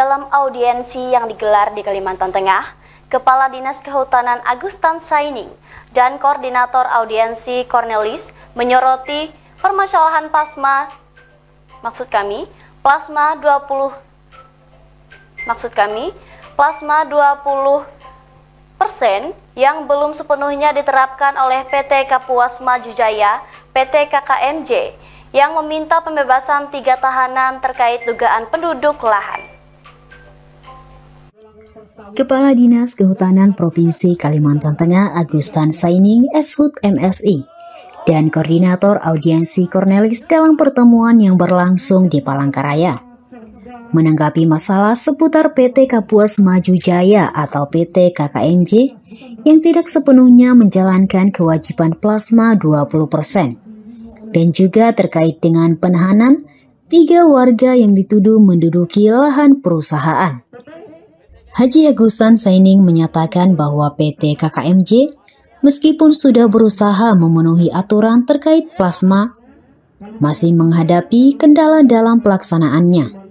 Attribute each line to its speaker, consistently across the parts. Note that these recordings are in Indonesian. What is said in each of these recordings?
Speaker 1: dalam audiensi yang digelar di Kalimantan Tengah, Kepala Dinas Kehutanan Agustan Saining dan Koordinator Audiensi Cornelis menyoroti permasalahan plasma 20% yang belum sepenuhnya diterapkan oleh PT Kapuas Maju Jaya, PT KKMJ, yang meminta pembebasan 3 tahanan terkait dugaan penduduk lahan.
Speaker 2: Kepala Dinas Kehutanan Provinsi Kalimantan Tengah Agustan Saining SHUT MSI dan Koordinator Audiensi Cornelis dalam pertemuan yang berlangsung di Palangkaraya menanggapi masalah seputar PT Kapuas Maju Jaya atau PT KKMJ yang tidak sepenuhnya menjalankan kewajiban plasma 20% dan juga terkait dengan penahanan 3 warga yang dituduh menduduki lahan perusahaan. Haji Agustan Saining menyatakan bahwa PT KKMJ meskipun sudah berusaha memenuhi aturan terkait plasma, masih menghadapi kendala dalam pelaksanaannya.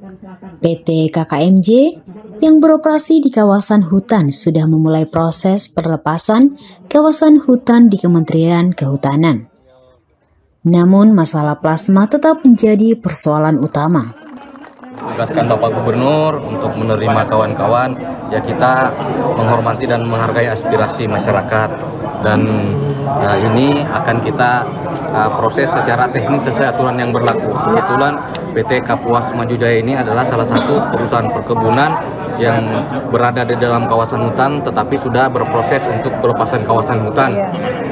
Speaker 2: PT KKMJ yang beroperasi di kawasan hutan sudah memulai proses perlepasan kawasan hutan di Kementerian Kehutanan. Namun masalah plasma tetap menjadi persoalan utama.
Speaker 3: Tugaskan Bapak Gubernur untuk menerima kawan-kawan, ya kita menghormati dan menghargai aspirasi masyarakat, dan ini akan kita proses secara teknis sesuai aturan yang berlaku. Kebetulan PT Kapuas Maju Jaya ini adalah salah satu perusahaan perkebunan yang berada di dalam kawasan hutan, tetapi sudah berproses untuk pelepasan kawasan hutan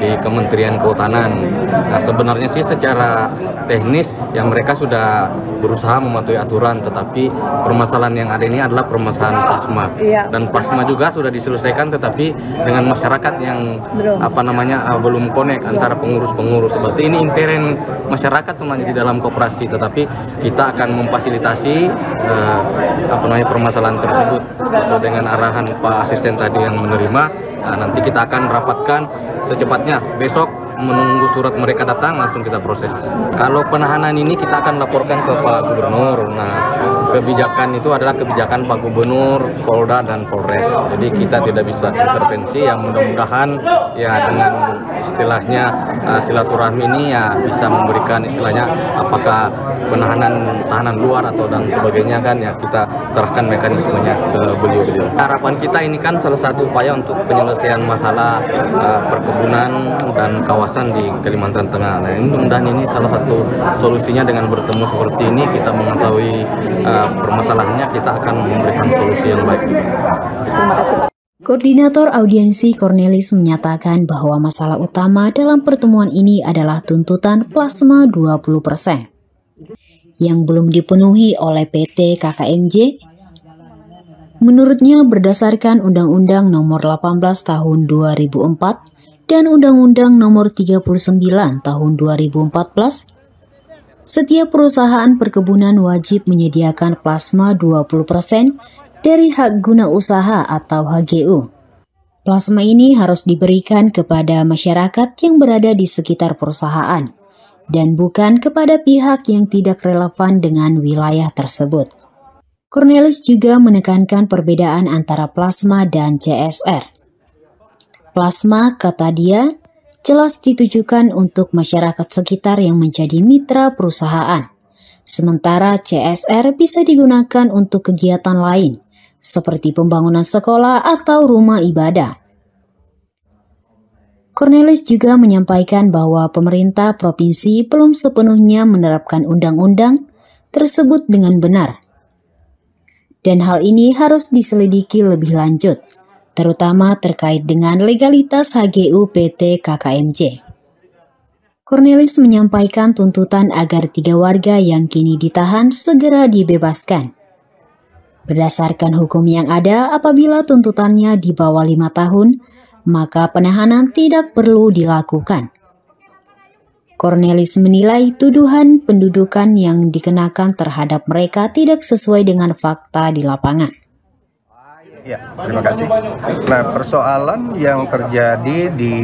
Speaker 3: di Kementerian Kehutanan. Nah, sebenarnya sih secara teknis yang mereka sudah berusaha mematuhi aturan, tetapi permasalahan yang ada ini adalah permasalahan plasma. Dan plasma juga sudah diselesaikan, tetapi dengan masyarakat yang belum connect antara pengurus-pengurus. Seperti ini intern masyarakat semuanya di dalam koperasi, tetapi kita akan memfasilitasi permasalahan tersebut sesuai dengan arahan Pak Asisten tadi yang menerima. Nanti kita akan rapatkan secepatnya, besok menunggu surat mereka datang langsung kita proses. Kalau penahanan ini kita akan laporkan ke Pak Gubernur. Nah, kebijakan itu adalah kebijakan Pak Gubernur, Polda dan Polres. Jadi kita tidak bisa intervensi. Yang mudah-mudahan ya dengan istilahnya silaturahmi ini ya bisa memberikan istilahnya apakah tahanan luar atau dan sebagainya, kan ya kita serahkan mekanismenya ke beliau-beliau. Harapan kita ini kan salah satu upaya untuk penyelesaian masalah perkebunan dan kawasan di Kalimantan Tengah. Nah, ini mudah-mudahan ini salah satu solusinya. Dengan bertemu seperti ini kita mengetahui permasalahannya, kita akan memberikan solusi yang baik.
Speaker 1: Terima kasih, Pak.
Speaker 2: Koordinator Audiensi Cornelis menyatakan bahwa masalah utama dalam pertemuan ini adalah tuntutan plasma 20% yang belum dipenuhi oleh PT KKMJ. Menurutnya berdasarkan Undang-Undang Nomor 18 Tahun 2004 dan Undang-Undang Nomor 39 Tahun 2014, setiap perusahaan perkebunan wajib menyediakan plasma 20% dari hak guna usaha atau HGU. Plasma ini harus diberikan kepada masyarakat yang berada di sekitar perusahaan dan bukan kepada pihak yang tidak relevan dengan wilayah tersebut. Cornelis juga menekankan perbedaan antara plasma dan CSR. Plasma, kata dia, jelas ditujukan untuk masyarakat sekitar yang menjadi mitra perusahaan. Sementara CSR bisa digunakan untuk kegiatan lain, seperti pembangunan sekolah atau rumah ibadah. Cornelis juga menyampaikan bahwa pemerintah provinsi belum sepenuhnya menerapkan undang-undang tersebut dengan benar. Dan hal ini harus diselidiki lebih lanjut, terutama terkait dengan legalitas HGU PT KKMJ. Cornelis menyampaikan tuntutan agar 3 warga yang kini ditahan segera dibebaskan. Berdasarkan hukum yang ada, apabila tuntutannya di bawah 5 tahun, maka penahanan tidak perlu dilakukan. Cornelis menilai tuduhan pendudukan yang dikenakan terhadap mereka tidak sesuai dengan fakta di lapangan.
Speaker 4: Ya, terima kasih. Nah, persoalan yang terjadi di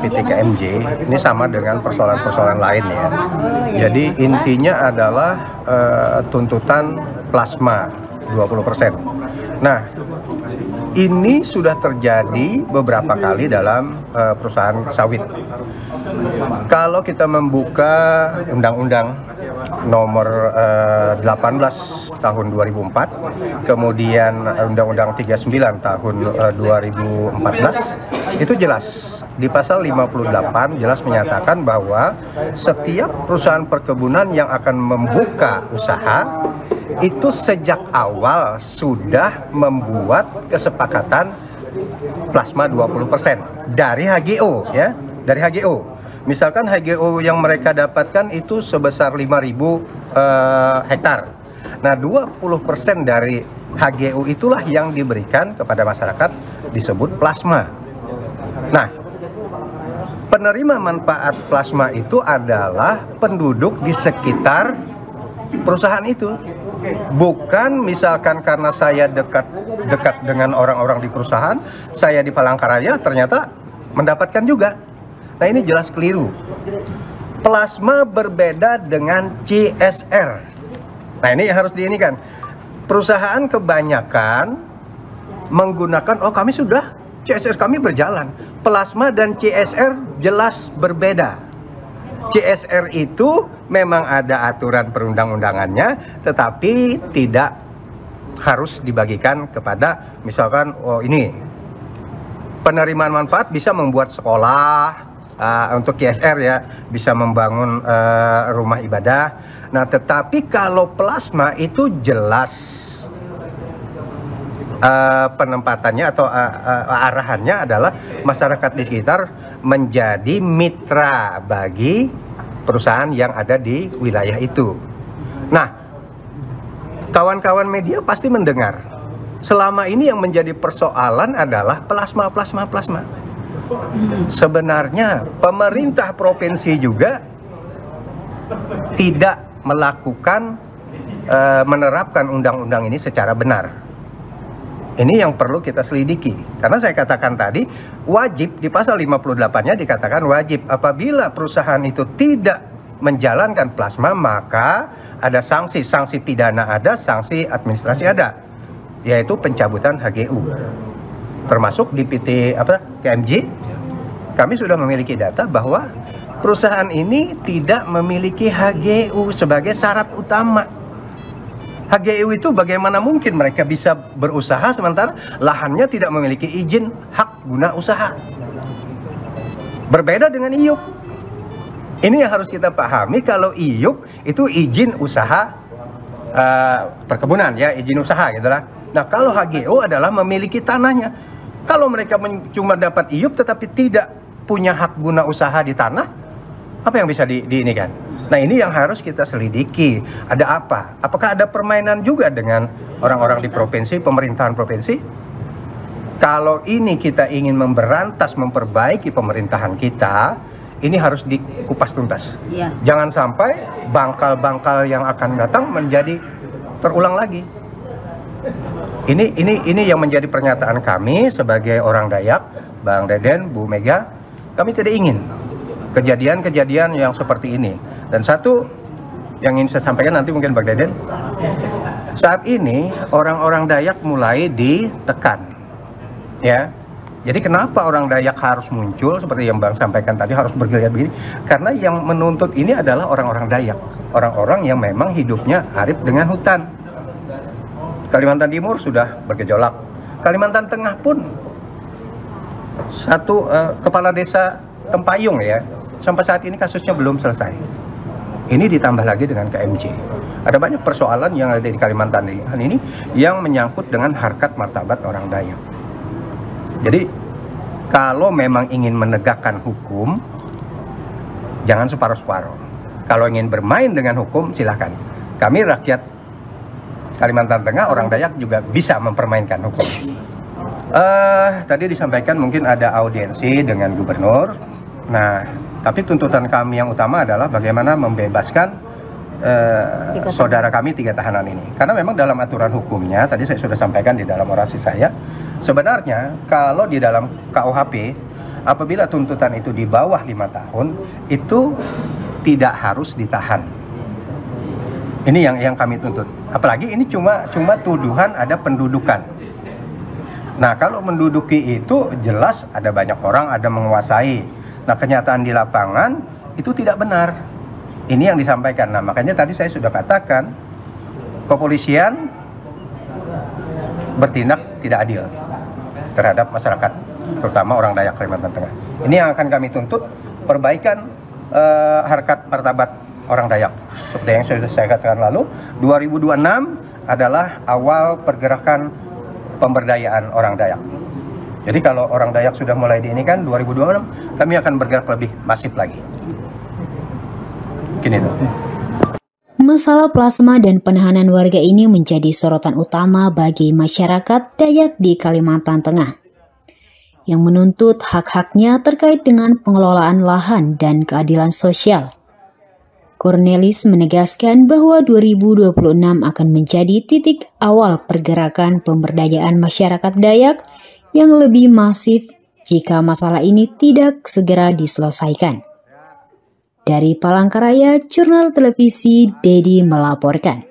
Speaker 4: PT KMJ ini sama dengan persoalan-persoalan lain ya. Jadi intinya adalah tuntutan plasma 20%. Nah, ini sudah terjadi beberapa kali dalam perusahaan sawit. Kalau kita membuka Undang-Undang nomor 18 tahun 2004, kemudian Undang-Undang 39 tahun 2014, itu jelas di pasal 58 jelas menyatakan bahwa setiap perusahaan perkebunan yang akan membuka usaha itu sejak awal sudah membuat kesepakatan plasma 20% dari HGO, ya, dari HGO. Misalkan HGO yang mereka dapatkan itu sebesar 5.000 hektar. Nah, 20% dari HGO itulah yang diberikan kepada masyarakat disebut plasma. Nah, penerima manfaat plasma itu adalah penduduk di sekitar perusahaan itu. Bukan misalkan karena saya dekat dengan orang-orang di perusahaan, saya di Palangkaraya ternyata mendapatkan juga. Nah, ini jelas keliru. Plasma berbeda dengan CSR. Nah, ini harus diinikan. Perusahaan kebanyakan menggunakan, oh kami sudah, CSR kami berjalan. Plasma dan CSR jelas berbeda. CSR itu memang ada aturan perundang-undangannya, tetapi tidak harus dibagikan kepada, misalkan, oh ini penerimaan manfaat bisa membuat sekolah, untuk CSR ya, bisa membangun rumah ibadah. Nah, tetapi kalau plasma itu jelas penempatannya atau arahannya adalah masyarakat di sekitar menjadi mitra bagi perusahaan yang ada di wilayah itu. Nah, kawan-kawan media pasti mendengar. Selama ini yang menjadi persoalan adalah plasma. Sebenarnya pemerintah provinsi juga tidak melakukan menerapkan undang-undang ini secara benar. Ini yang perlu kita selidiki. Karena saya katakan tadi, wajib di pasal 58-nya dikatakan wajib. Apabila perusahaan itu tidak menjalankan plasma, maka ada sanksi. Sanksi pidana ada, sanksi administrasi ada. Yaitu pencabutan HGU. Termasuk di PT KMJ, kami sudah memiliki data bahwa perusahaan ini tidak memiliki HGU sebagai syarat utama. HGU itu bagaimana mungkin mereka bisa berusaha sementara lahannya tidak memiliki izin hak guna usaha. Berbeda dengan IUP. Ini yang harus kita pahami, kalau IUP itu izin usaha perkebunan, ya, izin usaha gitulah. Nah, kalau HGO adalah memiliki tanahnya. Kalau mereka cuma dapat IUP tetapi tidak punya hak guna usaha di tanah, apa yang bisa diinikan? Nah, ini yang harus kita selidiki. Ada apa? Apakah ada permainan juga dengan orang-orang di provinsi, pemerintahan provinsi? Kalau ini kita ingin memberantas, memperbaiki pemerintahan kita, ini harus dikupas tuntas. Ya. Jangan sampai bangkal-bangkal yang akan datang menjadi terulang lagi. Ini yang menjadi pernyataan kami sebagai orang Dayak, Bang Deden, Bu Mega. Kami tidak ingin kejadian-kejadian yang seperti ini. Dan satu yang ingin saya sampaikan nanti mungkin Bang Deden, saat ini orang-orang Dayak mulai ditekan, ya. Jadi kenapa orang Dayak harus muncul seperti yang Bang sampaikan tadi, harus bergeliat begini? Karena yang menuntut ini adalah orang-orang Dayak, orang-orang yang memang hidupnya arip dengan hutan. Kalimantan Timur sudah bergejolak, Kalimantan Tengah pun satu kepala desa Tempayung, ya, sampai saat ini kasusnya belum selesai. Ini ditambah lagi dengan KMJ. Ada banyak persoalan yang ada di Kalimantan ini yang menyangkut dengan harkat martabat orang Dayak. Jadi kalau memang ingin menegakkan hukum, jangan separuh-separuh. Kalau ingin bermain dengan hukum, silahkan. Kami rakyat Kalimantan Tengah, orang Dayak juga bisa mempermainkan hukum. Tadi disampaikan mungkin ada audiensi dengan gubernur. Nah, tapi tuntutan kami yang utama adalah bagaimana membebaskan saudara kami 3 tahanan ini. Karena memang dalam aturan hukumnya, tadi saya sudah sampaikan di dalam orasi saya, sebenarnya kalau di dalam KUHP, apabila tuntutan itu di bawah 5 tahun, itu tidak harus ditahan. Ini yang kami tuntut. Apalagi ini cuma tuduhan ada pendudukan. Nah, kalau menduduki itu jelas ada banyak orang, ada menguasai. Nah, kenyataan di lapangan itu tidak benar. Ini yang disampaikan. Nah, makanya tadi saya sudah katakan, kepolisian bertindak tidak adil terhadap masyarakat, terutama orang Dayak Kalimantan Tengah. Ini yang akan kami tuntut, perbaikan harkat martabat orang Dayak. Seperti yang sudah saya katakan lalu, 2026 adalah awal pergerakan pemberdayaan orang Dayak. Jadi kalau orang Dayak sudah mulai di ini kan 2026 kami akan bergerak lebih masif lagi. Gini tuh.
Speaker 2: Masalah plasma dan penahanan warga ini menjadi sorotan utama bagi masyarakat Dayak di Kalimantan Tengah, yang menuntut hak-haknya terkait dengan pengelolaan lahan dan keadilan sosial. Cornelis menegaskan bahwa 2026 akan menjadi titik awal pergerakan pemberdayaan masyarakat Dayak yang lebih masif jika masalah ini tidak segera diselesaikan. Dari Palangkaraya, Jurnal Televisi Dedi melaporkan.